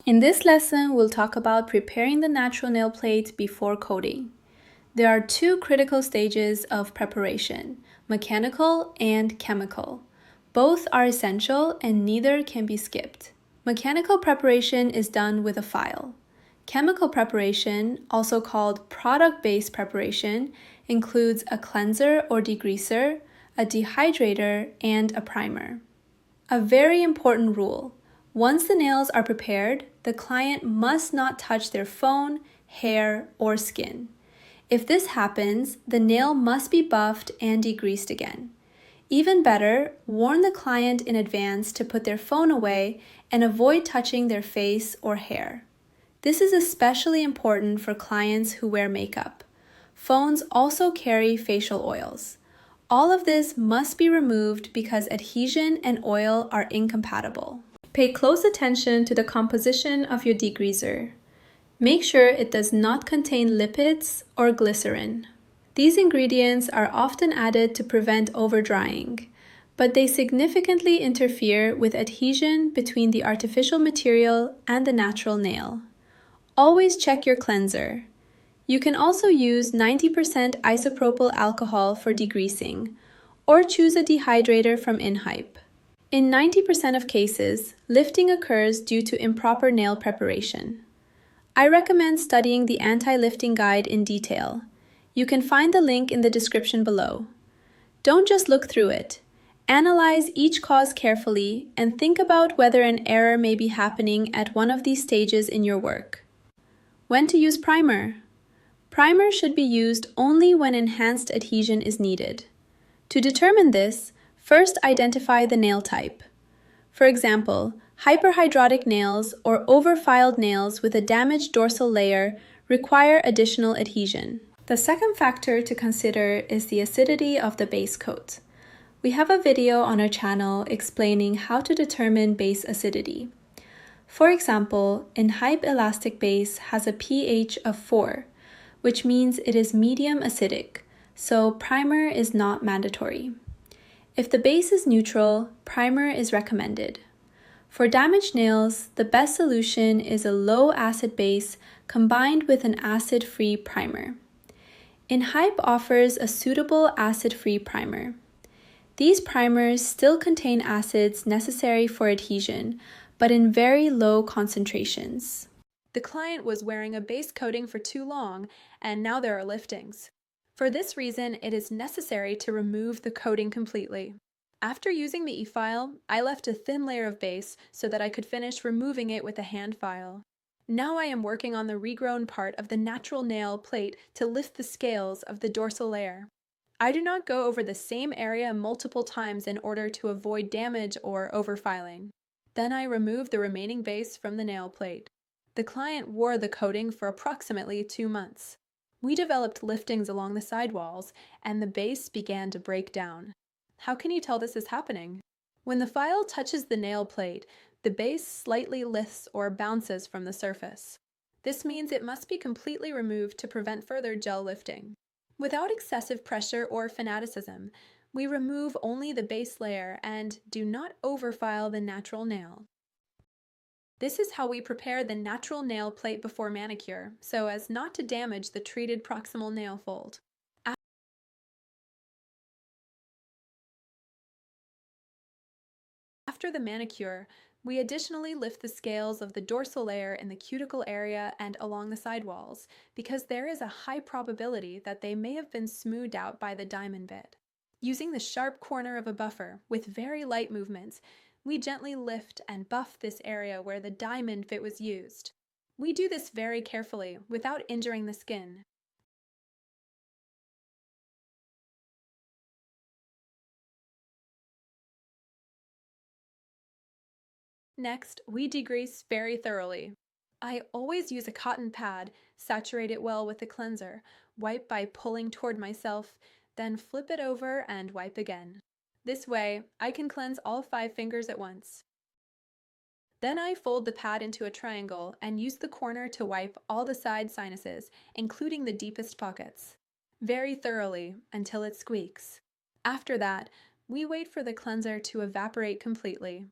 In this lesson, we'll talk about preparing the natural nail plate before coating. There are two critical stages of preparation, mechanical and chemical. Both are essential and neither can be skipped. Mechanical preparation is done with a file. Chemical preparation, also called product-based preparation, includes a cleanser or degreaser, a dehydrator, and a primer. A very important rule: once the nails are prepared, the client must not touch their phone, hair, or skin. If this happens, the nail must be buffed and degreased again. Even better, warn the client in advance to put their phone away and avoid touching their face or hair. This is especially important for clients who wear makeup. Phones also carry facial oils. All of this must be removed because adhesion and oil are incompatible. Pay close attention to the composition of your degreaser. Make sure it does not contain lipids or glycerin. These ingredients are often added to prevent overdrying, but they significantly interfere with adhesion between the artificial material and the natural nail. Always check your cleanser. You can also use 90% isopropyl alcohol for degreasing, or choose a dehydrator from In.Hype. In 90% of cases, lifting occurs due to improper nail preparation. I recommend studying the anti-lifting guide in detail. You can find the link in the description below. Don't just look through it. Analyze each cause carefully and think about whether an error may be happening at one of these stages in your work. When to use primer? Primer should be used only when enhanced adhesion is needed. To determine this, first identify the nail type. For example, hyperhidrotic nails or overfiled nails with a damaged dorsal layer require additional adhesion. The second factor to consider is the acidity of the base coat. We have a video on our channel explaining how to determine base acidity. For example, In.Hype Elastic Base has a pH of 4, which means it is medium acidic, so primer is not mandatory. If the base is neutral, primer is recommended. For damaged nails, the best solution is a low acid base combined with an acid-free primer. In.Hype offers a suitable acid-free primer. These primers still contain acids necessary for adhesion, but in very low concentrations. The client was wearing a base coating for too long, and now there are liftings. For this reason, it is necessary to remove the coating completely. After using the e-file, I left a thin layer of base so that I could finish removing it with a hand file. Now I am working on the regrown part of the natural nail plate to lift the scales of the dorsal layer. I do not go over the same area multiple times in order to avoid damage or overfiling. Then I remove the remaining base from the nail plate. The client wore the coating for approximately 2 months. We developed liftings along the sidewalls, and the base began to break down. How can you tell this is happening? When the file touches the nail plate, the base slightly lifts or bounces from the surface. This means it must be completely removed to prevent further gel lifting. Without excessive pressure or fanaticism, we remove only the base layer and do not overfile the natural nail. This is how we prepare the natural nail plate before manicure, so as not to damage the treated proximal nail fold. After the manicure, we additionally lift the scales of the dorsal layer in the cuticle area and along the sidewalls, because there is a high probability that they may have been smoothed out by the diamond bit. Using the sharp corner of a buffer with very light movements, we gently lift and buff this area where the diamond bit was used. We do this very carefully without injuring the skin. Next, we degrease very thoroughly. I always use a cotton pad, saturate it well with the cleanser, wipe by pulling toward myself, then flip it over and wipe again. This way, I can cleanse all 5 fingers at once. Then I fold the pad into a triangle and use the corner to wipe all the side sinuses, including the deepest pockets, very thoroughly until it squeaks. After that, we wait for the cleanser to evaporate completely.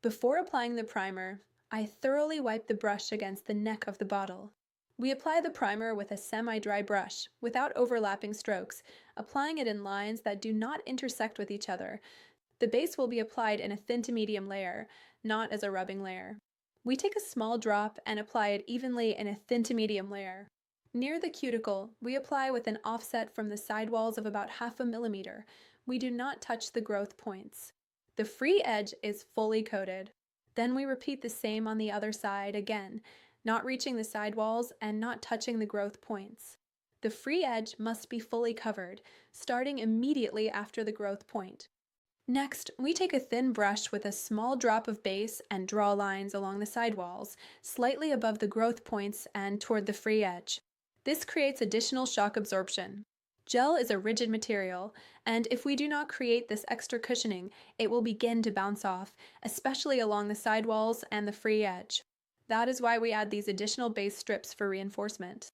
Before applying the primer, I thoroughly wipe the brush against the neck of the bottle. We apply the primer with a semi-dry brush, without overlapping strokes, applying it in lines that do not intersect with each other. The base will be applied in a thin to medium layer, not as a rubbing layer. We take a small drop and apply it evenly in a thin to medium layer. Near the cuticle, we apply with an offset from the sidewalls of about 0.5 millimeter. We do not touch the growth points. The free edge is fully coated. Then we repeat the same on the other side again, not reaching the sidewalls and not touching the growth points. The free edge must be fully covered, starting immediately after the growth point. Next, we take a thin brush with a small drop of base and draw lines along the sidewalls, slightly above the growth points and toward the free edge. This creates additional shock absorption. Gel is a rigid material, and if we do not create this extra cushioning, it will begin to bounce off, especially along the sidewalls and the free edge. That is why we add these additional base strips for reinforcement.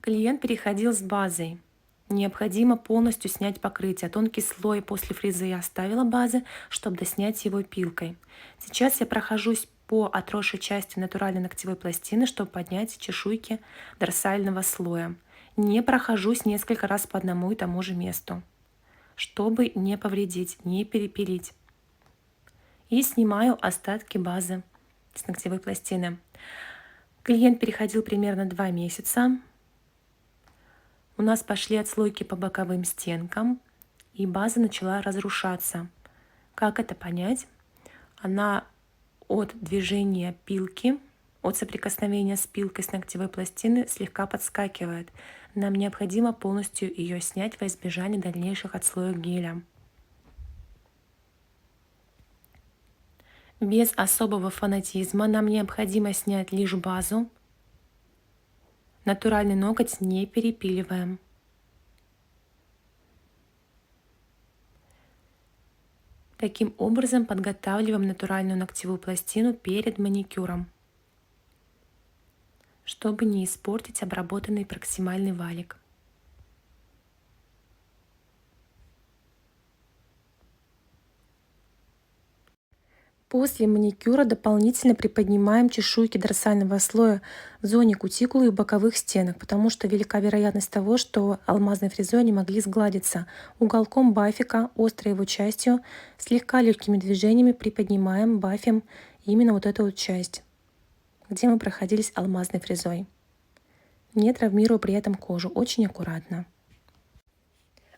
Клиент переходил с базой. Необходимо полностью снять покрытие. Тонкий слой после фрезы я оставила базы, чтобы доснять его пилкой. Сейчас я прохожусь по отросшей части натуральной ногтевой пластины, чтобы поднять чешуйки дорсального слоя. Не прохожусь несколько раз по одному и тому же месту, чтобы не повредить, не перепилить. И снимаю остатки базы с ногтевой пластины. Клиент переходил примерно 2 месяца. У нас пошли отслойки по боковым стенкам, и база начала разрушаться. Как это понять? Она от движения пилки, от соприкосновения с пилкой с ногтевой пластины слегка подскакивает. Нам необходимо полностью ее снять во избежание дальнейших отслоек геля. Без особого фанатизма нам необходимо снять лишь базу. Натуральный ноготь не перепиливаем. Таким образом подготавливаем натуральную ногтевую пластину перед маникюром, чтобы не испортить обработанный проксимальный валик. После маникюра дополнительно приподнимаем чешуйки дорсального слоя в зоне кутикулы и боковых стенок, потому что велика вероятность того, что алмазной фрезой они могли сгладиться. Уголком бафика, острой его частью, слегка легкими движениями приподнимаем, бафим именно вот эту вот часть, где мы проходились алмазной фрезой, не травмируя при этом кожу, очень аккуратно.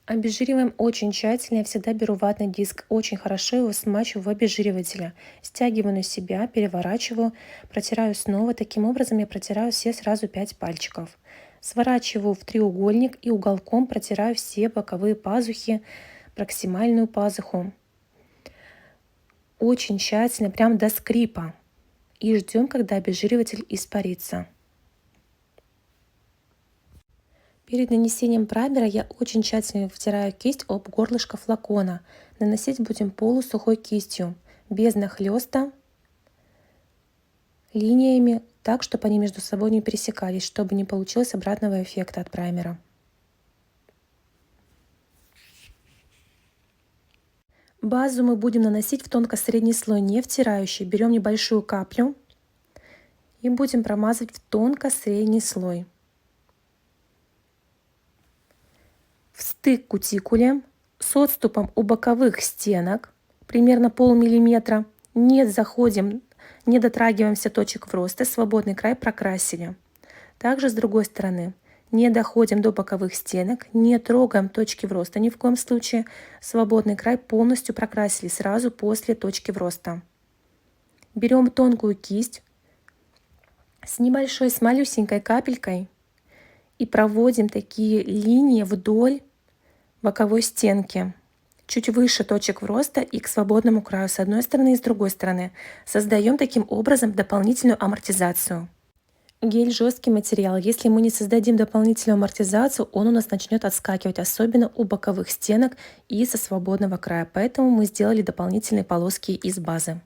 Обезжириваем очень тщательно. Я всегда беру ватный диск, очень хорошо его смачиваю в обезжиривателе. Стягиваю на себя, переворачиваю, протираю снова. Таким образом я протираю все сразу 5 пальчиков. Сворачиваю в треугольник и уголком протираю все боковые пазухи, проксимальную пазуху. Очень тщательно, прям до скрипа. И ждем, когда обезжириватель испарится. Перед нанесением праймера я очень тщательно втираю кисть об горлышко флакона. Наносить будем полусухой кистью, без нахлеста, линиями, так, чтобы они между собой не пересекались, чтобы не получилось обратного эффекта от праймера. Базу мы будем наносить в тонко-средний слой, не втирающий. Берем небольшую каплю и будем промазывать в тонко-средний слой. В стык кутикуле с отступом у боковых стенок, примерно полмиллиметра, не заходим Не дотрагиваемся точек в роста, свободный край прокрасили. Также с другой стороны. Не доходим до боковых стенок, не трогаем точки в роста ни в коем случае. Свободный край полностью прокрасили сразу после точки в роста. Берем тонкую кисть с небольшой, с малюсенькой капелькой и проводим такие линии вдоль боковой стенки, чуть выше точек в роста и к свободному краю с одной стороны и с другой стороны. Создаем таким образом дополнительную амортизацию. Гель — жесткий материал. Если мы не создадим дополнительную амортизацию, он у нас начнет отскакивать, особенно у боковых стенок и со свободного края. Поэтому мы сделали дополнительные полоски из базы.